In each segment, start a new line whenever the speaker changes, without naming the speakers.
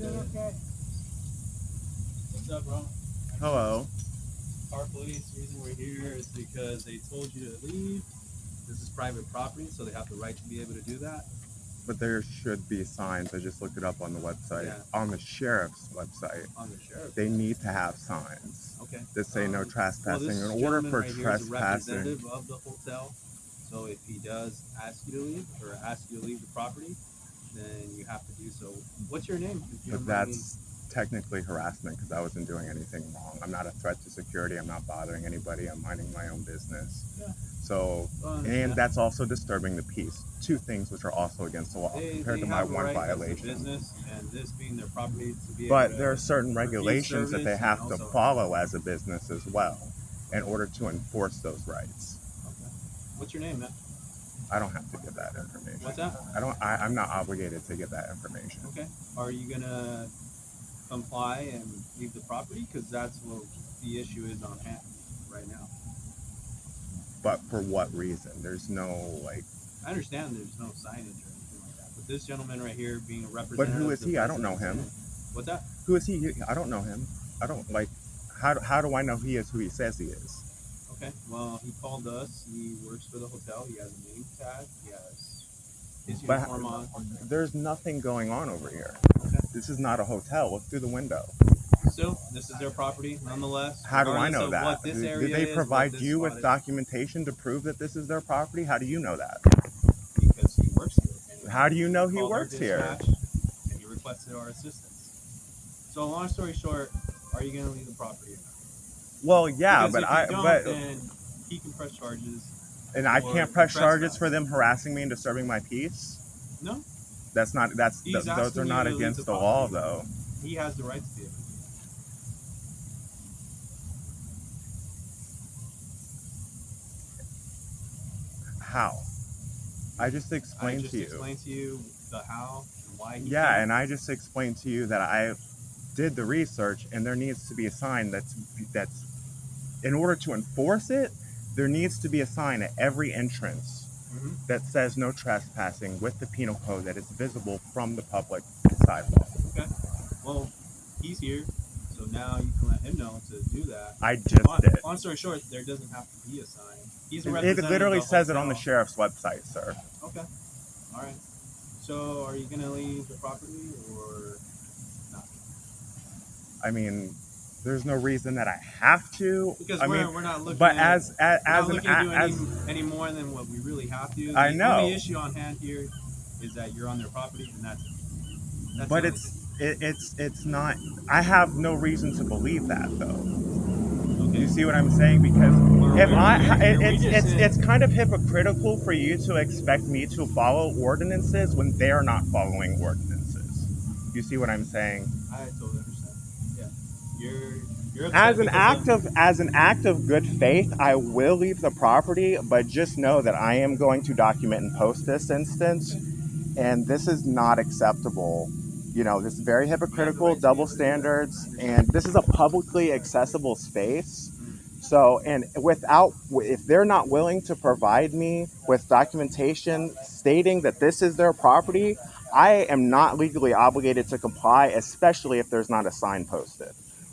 Okay.
What's up, bro?
Hello.
Park Police. The reason we're here is because they told you to leave. This is private property, so they have the right to be able to do that.
But there should be signs. I just looked it up on the website.
Yeah.
On the sheriff's website,
On the sheriff.
they need to have signs
Okay.
that say no
Well,
trespassing.
this
In order
gentleman
for
right here is a
trespassing,
representative of the hotel. So if he does ask you to leave or ask you to leave the property, then you have to do so. What's your name? If you
but
don't mind me-
that's technically harassment because I wasn't doing anything wrong. I'm not a threat to security. I'm not bothering anybody. I'm minding my own business.
Yeah.
So, and that's also disturbing the peace. Two things which are also against the law compared to my
have a
one
right as a
violation.
business, and this being their property to be
But
able
there are
to
certain
refuse
regulations that they
service
have
and
to
also-
follow as a business as well in order to enforce those rights.
Okay. What's your name, man?
I don't have to give that information.
What's that?
I'm not obligated to give that information.
Okay. Are you gonna comply and leave the property? Because that's what the issue is on hand right now.
But for what reason? There's no
I understand there's no signage or anything like that, but this gentleman right here being a
But
representative.
who is
of the
he? I don't know him.
residents- What's that?
Who is he? I don't know him. I don't how do I know he is who he says he is?
Okay. Well, he called us. He works for the hotel. He has a name tag. He has his
But
uniform on.
there's nothing going on over here.
Okay.
This is not a hotel. Look through the window.
Still, this is their property, nonetheless.
How do I
regardless
know
of
that?
what this
Did
area
they
is,
provide
what this
you with
spot is.
documentation to prove that this is their property? How do you know that?
Because he works here. And
How do you know he
called our
works here?
dispatch, and he requested our assistance. So, long story short, are you going to leave the property or not?
Well, yeah,
Because
but
if you don't, then he can press charges.
and I
or
can't press charges
trespass.
for them harassing me and disturbing my peace.
No,
That's not.
He's
Those
asking
are
you
not
to leave
against
the
the law,
property.
though.
he has the right to be able to do that.
How? I just
I
explained
just
to you.
explained to you the how and why he
Yeah,
can't.
and I just explained to you that I did the research, and there needs to be a sign that's in order to enforce it. There needs to be a sign at every entrance
Mhm.
that says no trespassing with the penal code that is visible from the public sidewalk.
Okay. Well, he's here, so now you can let him know to do that.
I just did.
Long story short, there doesn't have to be a sign. He's a
It
representative.
literally
of the
says it on the
hotel.
sheriff's website, sir.
Okay. All right. So, are you gonna leave the property or not?
I mean, there's no reason that I have to.
Because
I
we're
mean,
not looking.
but
at,
as
we're not
an
looking to do
as
any more than what we really have to.
I
The
know.
only issue on hand here is that you're on their property, and that's it. That's
but
the only thing.
it's not. I have no reason to believe that though.
Okay.
You see what I'm saying? Because if
we
it's kind of hypocritical for you to expect me to follow ordinances when they're not following ordinances. You see what I'm saying?
I totally understand. Yeah. You're upset
As an
because
act of good faith, I will leave the property, but just know that I am going to document and post this instance, and this is not acceptable. You know, this is very hypocritical, double standards, and this is a publicly accessible space. So, and if they're not willing to provide me with documentation stating that this is their property, I am not legally obligated to comply, especially if there's not a sign posted.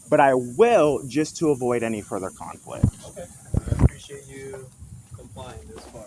But I will, just to avoid any further conflict.
Okay. I appreciate you complying this far.